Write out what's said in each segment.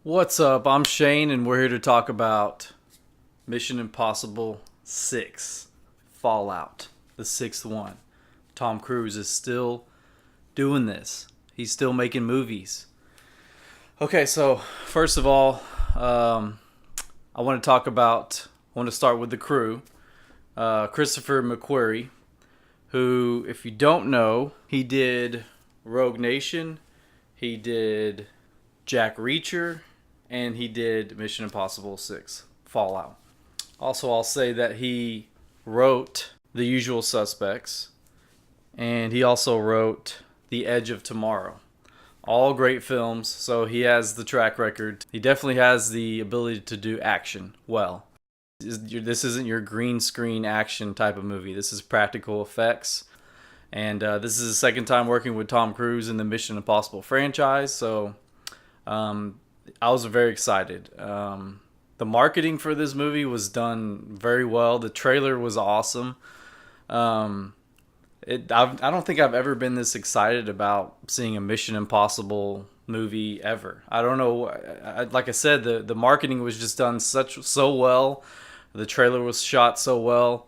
What's up? I'm Shane, and we're here to talk about Mission Impossible 6 Fallout, the sixth one. Tom Cruise is still doing this, he's still making movies. Okay, so first of all, I want to start with the crew. Christopher McQuarrie, who, if you don't know, he did Rogue Nation, he did Jack Reacher, and he did Mission Impossible 6 Fallout. Also, I'll say that he wrote The Usual Suspects, and he also wrote The Edge of Tomorrow. All great films, so he has the track record. He definitely has the ability to do action well. This isn't your green screen action type of movie. This is practical effects. And this is the second time working with Tom Cruise in the Mission Impossible franchise, so I was very excited. The marketing for this movie was done very well. The trailer was awesome. I don't think I've ever been this excited about seeing a Mission Impossible movie ever. I don't know. Like I said, the marketing was just done so well. The trailer was shot so well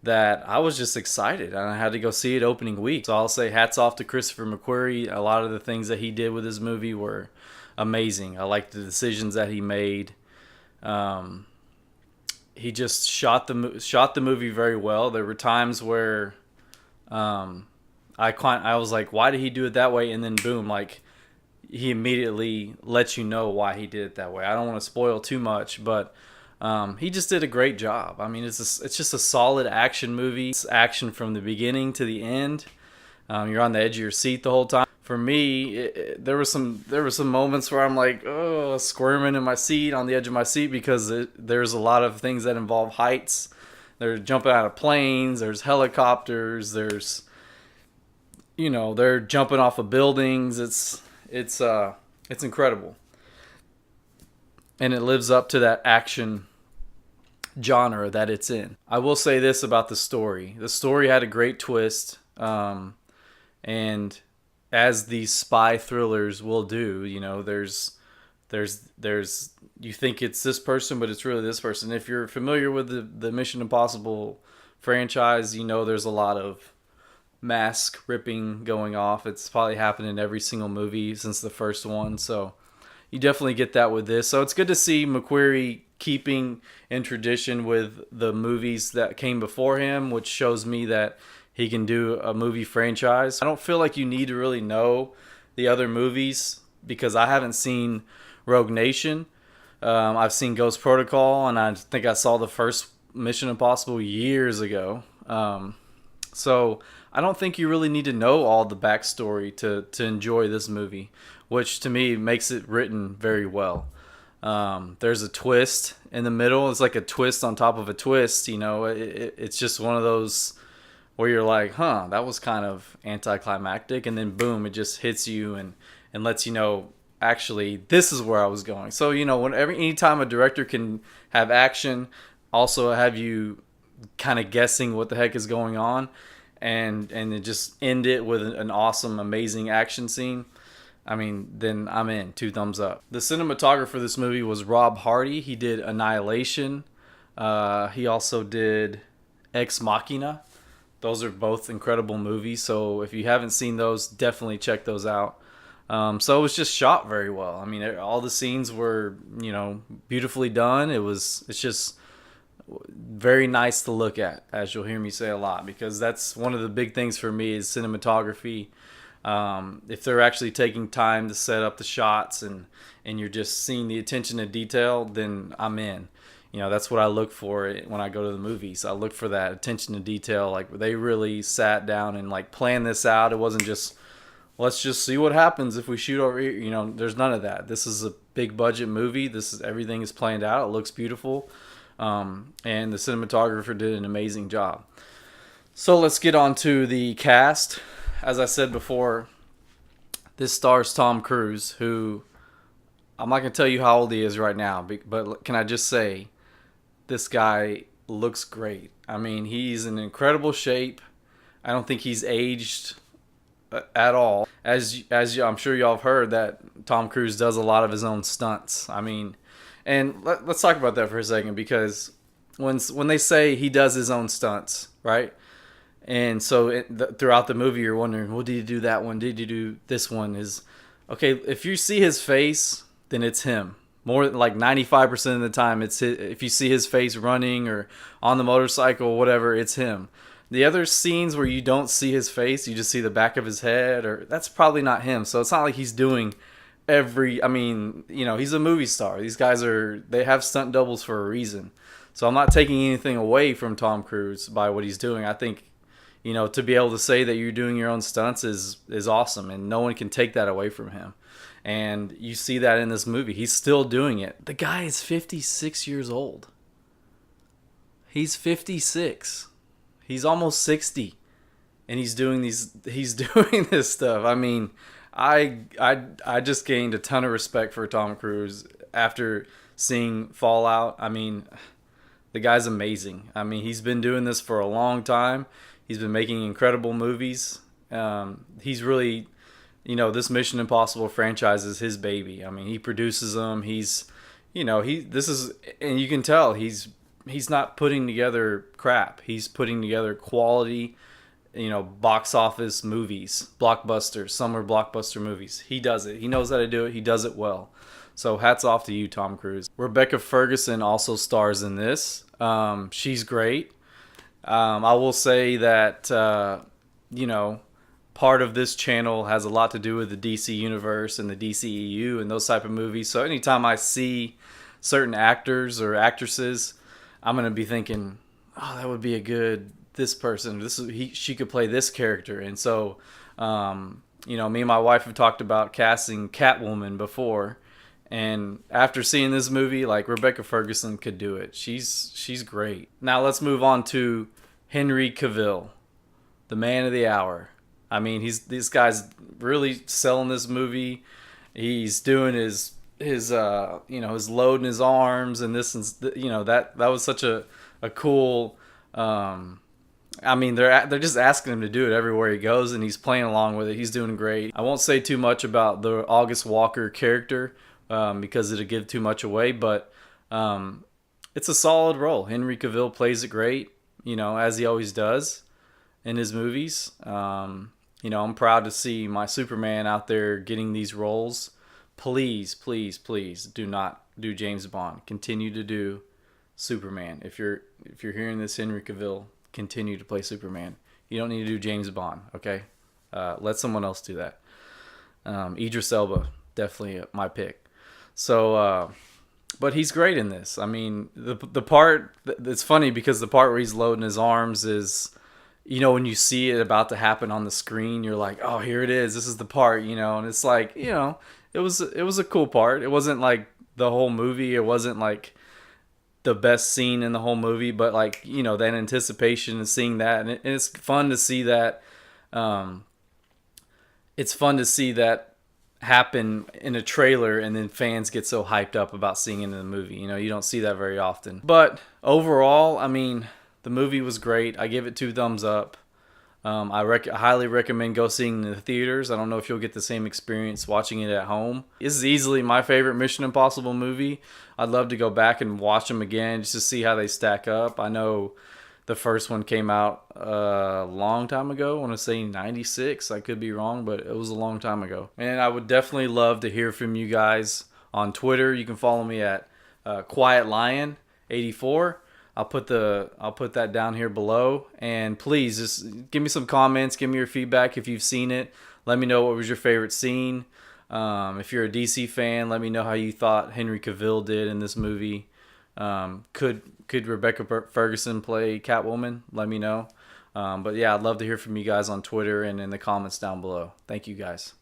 that I was just excited, and I had to go see it opening week. So I'll say hats off to Christopher McQuarrie. A lot of the things that he did with this movie were amazing. I liked the decisions that he made. He just shot the movie very well. There were times where I was like, why did he do it that way? And then boom, like he immediately lets you know why he did it that way. I don't want to spoil too much, but he just did a great job. I mean, it's just a solid action movie. It's action from the beginning to the end. You're on the edge of your seat the whole time. For me, there were some moments where I'm like, oh, squirming in my seat, on the edge of my seat, because there's a lot of things that involve heights. They're jumping out of planes. There's helicopters. They're jumping off of buildings. It's incredible, and it lives up to that action genre that it's in. I will say this about the story. The story had a great twist, and as these spy thrillers will do, there's you think it's this person, but it's really this person. If you're familiar with the Mission Impossible franchise, there's a lot of mask ripping going off. It's probably happened in every single movie since the first one, so you definitely get that with this. So it's good to see McQuarrie keeping in tradition with the movies that came before him, which shows me that he can do a movie franchise. I don't feel like you need to really know the other movies because I haven't seen Rogue Nation. I've seen Ghost Protocol, and I think I saw the first Mission Impossible years ago. So I don't think you really need to know all the backstory to enjoy this movie, which to me makes it written very well. There's a twist in the middle. It's like a twist on top of a twist. It's just one of those where you're like, huh, that was kind of anticlimactic, and then boom, it just hits you and lets you know, actually, this is where I was going. So, anytime a director can have action, also have you kind of guessing what the heck is going on, and it just end it with an awesome, amazing action scene, I mean, then I'm in. 2 thumbs up. The cinematographer for this movie was Rob Hardy. He did Annihilation. He also did Ex Machina. Those are both incredible movies, so if you haven't seen those, definitely check those out. So it was just shot very well. I mean, all the scenes were, beautifully done. It's just very nice to look at, as you'll hear me say a lot, because that's one of the big things for me is cinematography. If they're actually taking time to set up the shots and you're just seeing the attention to detail, then I'm in. That's what I look for when I go to the movies. I look for that attention to detail. Like, they really sat down and like planned this out. It wasn't just, let's just see what happens if we shoot over here. There's none of that. This is a big budget movie. Everything is planned out. It looks beautiful. And the cinematographer did an amazing job. So let's get on to the cast. As I said before, this stars Tom Cruise, who I'm not going to tell you how old he is right now, but can I just say, this guy looks great. I mean, he's in incredible shape. I don't think he's aged at all. As I'm sure y'all have heard, that Tom Cruise does a lot of his own stunts. I mean, and let's talk about that for a second, because when they say he does his own stunts, right? And so throughout the movie, you're wondering, well, did he do that one? Did he do this one? Is okay. If you see his face, then it's him. More like 95% of the time, it's his, if you see his face running or on the motorcycle, whatever, it's him. The other scenes where you don't see his face, you just see the back of his head, or that's probably not him. So it's not like he's doing every. I mean, he's a movie star. These guys they have stunt doubles for a reason. So I'm not taking anything away from Tom Cruise by what he's doing. I think, to be able to say that you're doing your own stunts is awesome, and no one can take that away from him. And you see that in this movie. He's still doing it. The guy is 56 years old. He's 56. He's almost 60. And he's doing this stuff. I mean, I just gained a ton of respect for Tom Cruise after seeing Fallout. I mean, the guy's amazing. I mean, he's been doing this for a long time. He's been making incredible movies. He's really, this Mission Impossible franchise is his baby. I mean, he produces them. And you can tell he's not putting together crap. He's putting together quality, box office movies, blockbusters, summer blockbuster movies. He does it. He knows how to do it. He does it well. So hats off to you, Tom Cruise. Rebecca Ferguson also stars in this. She's great. I will say that, part of this channel has a lot to do with the DC Universe and the DCEU and those type of movies. So anytime I see certain actors or actresses, I'm going to be thinking, oh, that would be a good, this person, she could play this character. And so, me and my wife have talked about casting Catwoman before. And after seeing this movie, like, Rebecca Ferguson could do it. She's great. Now let's move on to Henry Cavill, the man of the hour. I mean, this guy's really selling this movie. He's doing his loading his arms and this, and that was such a cool. I mean, they're just asking him to do it everywhere he goes, and he's playing along with it. He's doing great. I won't say too much about the August Walker character because it'll give too much away, but it's a solid role. Henry Cavill plays it great, as he always does in his movies. I'm proud to see my Superman out there getting these roles. Please, please, please do not do James Bond. Continue to do Superman. If you're hearing this, Henry Cavill, continue to play Superman. You don't need to do James Bond, okay? Let someone else do that. Idris Elba, definitely my pick. So, but he's great in this. I mean, the part, it's funny because the part where he's loading his arms is, when you see it about to happen on the screen, you're like, oh, here it is. This is the part, and it's like, it was a cool part. It wasn't like the whole movie. It wasn't like the best scene in the whole movie, but like, that anticipation and seeing that, and it's fun to see that. It's fun to see that happen in a trailer, and then fans get so hyped up about seeing it in the movie. You don't see that very often. But overall, I mean, the movie was great. I give it 2 thumbs up. I highly recommend go seeing it in the theaters. I don't know if you'll get the same experience watching it at home. This is easily my favorite Mission Impossible movie. I'd love to go back and watch them again just to see how they stack up. I know the first one came out a long time ago. I want to say 96. I could be wrong, but it was a long time ago. And I would definitely love to hear from you guys on Twitter. You can follow me at QuietLion84. I'll put that down here below, and please just give me some comments, give me your feedback if you've seen it. Let me know what was your favorite scene. If you're a DC fan, let me know how you thought Henry Cavill did in this movie. Could Rebecca Ferguson play Catwoman? Let me know. But yeah, I'd love to hear from you guys on Twitter and in the comments down below. Thank you guys.